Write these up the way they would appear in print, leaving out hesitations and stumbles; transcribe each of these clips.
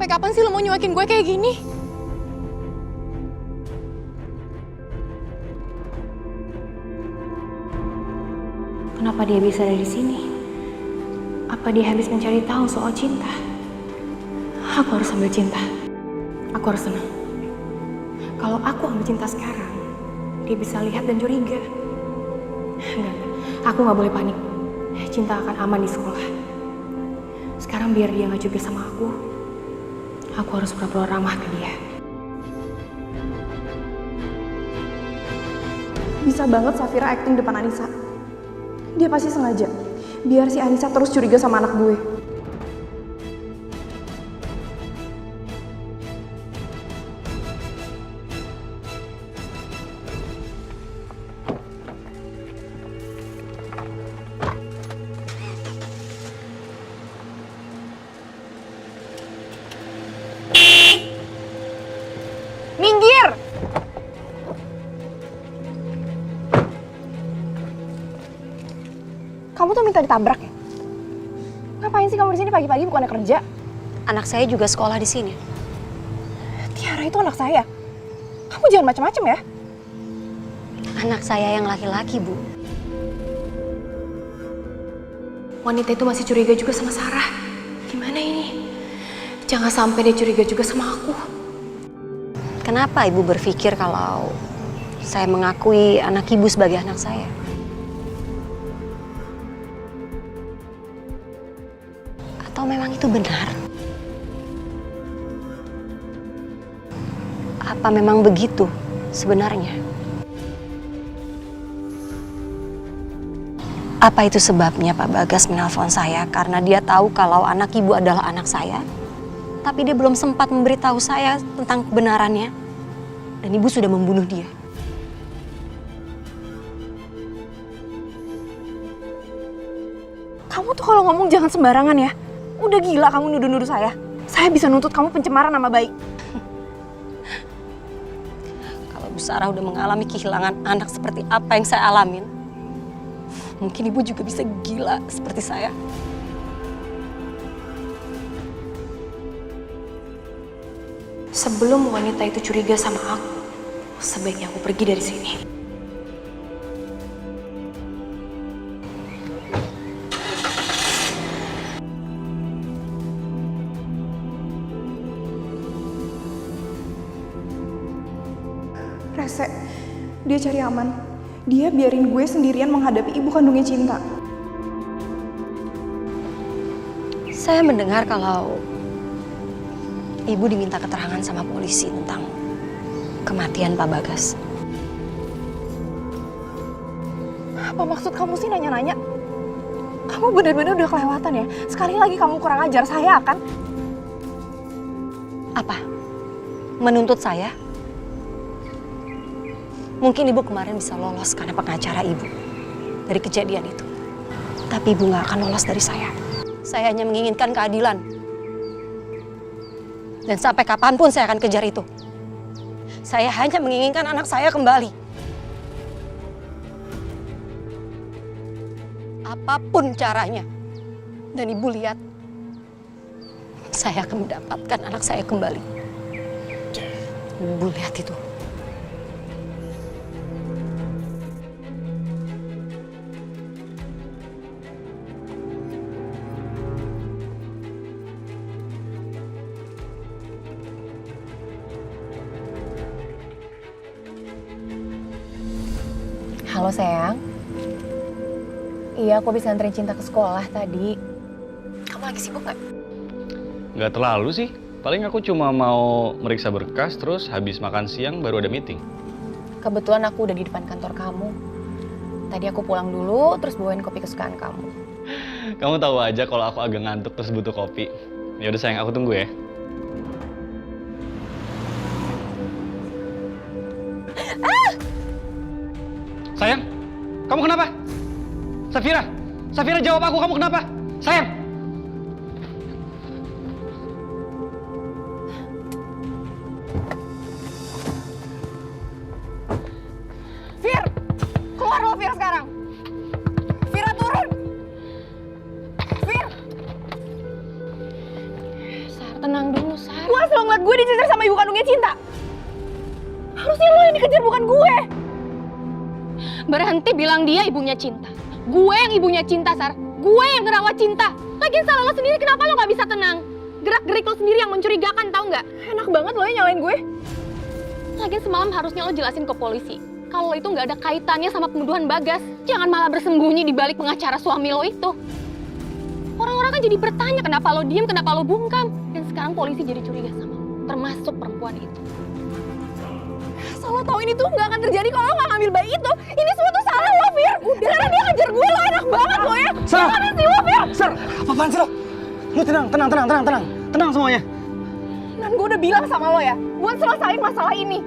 Sampai kapan sih lo mau nyuekin gue kayak gini? Kenapa dia bisa ada di sini? Apa dia habis mencari tahu soal cinta? Aku harus ambil cinta. Aku harus senang. Kalau aku ambil cinta sekarang, dia bisa lihat dan curiga. Enggak. Aku nggak boleh panik. Cinta akan aman di sekolah. Sekarang biar dia nggak curiga sama aku harus pura-pura ramah ke dia. Bisa banget Safira acting depan Anissa. Dia pasti sengaja, biar si Anissa terus curiga sama anak gue. Minggir! Kamu tuh minta ditabrak ya? Ngapain sih kamu di sini pagi-pagi bukannya kerja? Anak saya juga sekolah di sini. Tiara itu anak saya. Kamu jangan macam-macam ya. Anak saya yang laki-laki, Bu. Wanita itu masih curiga juga sama Sarah. Gimana ini? Jangan sampai dia curiga juga sama aku. Kenapa Ibu berpikir kalau saya mengakui anak Ibu sebagai anak saya? Atau memang itu benar? Apa memang begitu sebenarnya? Apa itu sebabnya Pak Bagas menelpon saya karena dia tahu kalau anak Ibu adalah anak saya, tapi dia belum sempat memberitahu saya tentang kebenarannya, dan Ibu sudah membunuh dia. Kamu tuh kalau ngomong jangan sembarangan ya. Udah gila kamu nuduh-nuduh saya. Saya bisa nuntut kamu pencemaran nama baik. Kalau Bu Sarah udah mengalami kehilangan anak seperti apa yang saya alamin, mungkin Ibu juga bisa gila seperti saya. Sebelum wanita itu curiga sama aku, sebaiknya aku pergi dari sini. Rese, dia cari aman. Dia biarin gue sendirian menghadapi ibu kandungnya Cinta. Saya mendengar kalau Ibu diminta keterangan sama polisi tentang kematian Pak Bagas. Apa maksud kamu sih nanya-nanya? Kamu benar-benar udah kelewatan ya. Sekali lagi kamu kurang ajar, saya akan... Apa? Menuntut saya? Mungkin Ibu kemarin bisa lolos karena pengacara Ibu dari kejadian itu. Tapi Ibu nggak akan lolos dari saya. Saya hanya menginginkan keadilan. Dan sampai kapanpun saya akan kejar itu. Saya hanya menginginkan anak saya kembali. Apapun caranya. Dan Ibu lihat, saya akan mendapatkan anak saya kembali. Ibu lihat itu. Halo sayang. Iya, aku bisa anterin Cinta ke sekolah tadi. Kamu lagi sibuk nggak? Nggak terlalu sih. Paling aku cuma mau meriksa berkas, terus habis makan siang baru ada meeting. Kebetulan aku udah di depan kantor kamu. Tadi aku pulang dulu, terus bawain kopi kesukaan kamu. Kamu tahu aja kalau aku agak ngantuk terus butuh kopi. Ya udah sayang, aku tunggu ya. Sayang, kamu kenapa? Safira jawab aku, kamu kenapa? Sayang! Fir! Keluar lo Fir sekarang! Fira turun! Fir! Sar, tenang dulu, Sar. gue dicecer sama ibu kandungnya Cinta. Harusnya lo yang dikejar bukan gue. Berhenti bilang dia ibunya Cinta. Gue yang ibunya Cinta, Sar. Gue yang ngerawat Cinta. Lagian salah lo sendiri, kenapa lo gak bisa tenang? Gerak-gerik lo sendiri yang mencurigakan, tau gak? Enak banget lo yang nyalain gue. Lagian semalam harusnya lo jelasin ke polisi kalau itu nggak ada kaitannya sama pembunuhan Bagas. Jangan malah bersembunyi di balik pengacara suami lo itu. Orang-orang kan jadi bertanya kenapa lo diem, kenapa lo bungkam. Dan sekarang polisi jadi curiga sama lo, termasuk perempuan itu. Asal lo tau ini tuh nggak akan terjadi kalau lo nggak ngambil bayi itu. Ini semua tuh salah lo, Fir. Karena dia ngejar gue, lo enak banget lo ya. Sar! Jangan sih lo, Fir. Sar, apaan sih lo? Lo tenang semuanya. Dan gue udah bilang sama lo ya, buat selesain masalah ini.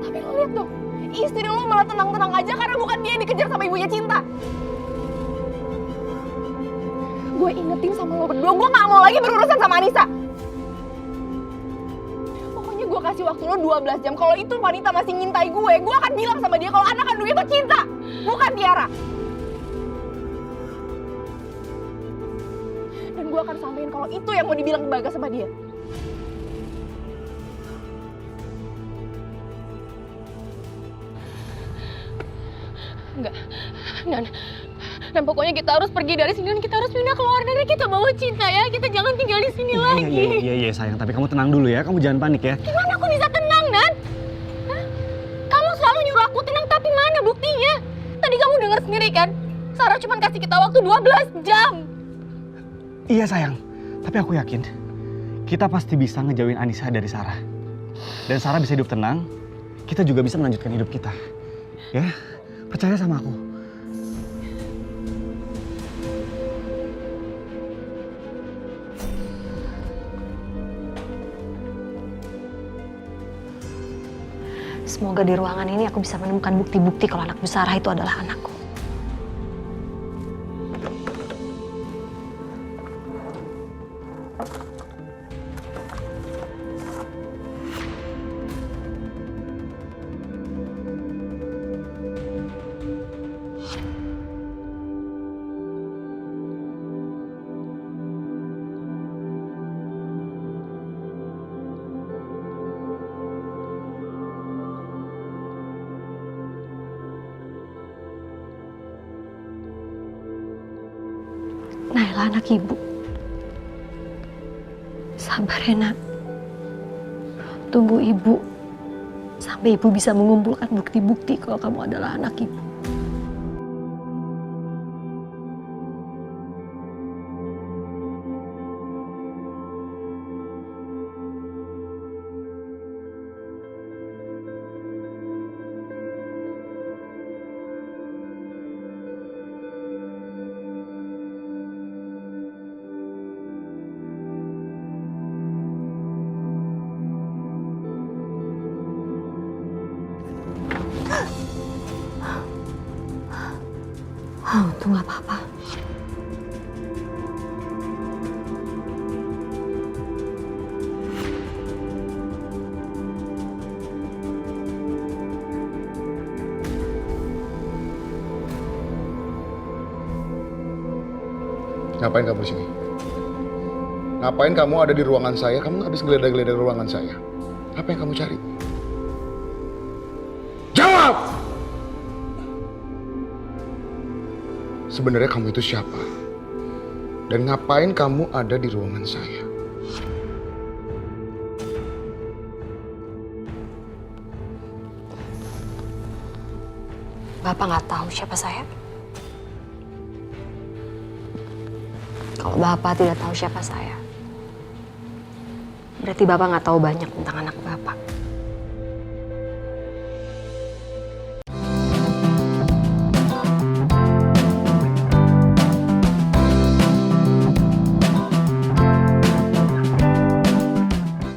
Tapi lo lihat tuh, istri lo malah tenang-tenang aja karena bukan dia yang dikejar sama ibunya Cinta. Gue ingetin sama lo berdua, gue gak mau lagi berurusan sama Anissa. Pokoknya gue kasih waktu lo 12 jam. Kalau itu wanita masih ngintai gue akan bilang sama dia kalau anak kandungnya itu Cinta, bukan Tiara. Dan gue akan sampein kalau itu yang mau dibilang ke Bagas sama dia. Enggak. Dan pokoknya kita harus pergi dari sini dan kita harus pindah ke luar negeri. Kita bawa Cinta ya. Kita jangan tinggal di sini lagi. Iya sayang, tapi kamu tenang dulu ya. Kamu jangan panik ya. Gimana aku bisa tenang, Nan? Hah? Kamu selalu nyuruh aku tenang, tapi mana buktinya? Tadi kamu dengar sendiri kan? Sarah cuma kasih kita waktu 12 jam. Iya sayang, tapi aku yakin kita pasti bisa ngejauhin Anissa dari Sarah. Dan Sarah bisa hidup tenang, kita juga bisa melanjutkan hidup kita. Ya, percaya sama aku. Semoga di ruangan ini aku bisa menemukan bukti-bukti kalau anak Bu Sarah itu adalah anakku. Naila anak ibu. Sabar ya nak. Tunggu ibu. Sampai ibu bisa mengumpulkan bukti-bukti kalau kamu adalah anak ibu. Untung gak apa-apa. Ngapain kamu di sini? Ngapain kamu ada di ruangan saya? Kamu habis geledah-geledah ruangan saya. Apa yang kamu cari? Jawab! Sebenarnya kamu itu siapa? Dan ngapain kamu ada di ruangan saya? Bapak nggak tahu siapa saya? Kalau Bapak tidak tahu siapa saya, berarti Bapak nggak tahu banyak tentang anak Bapak.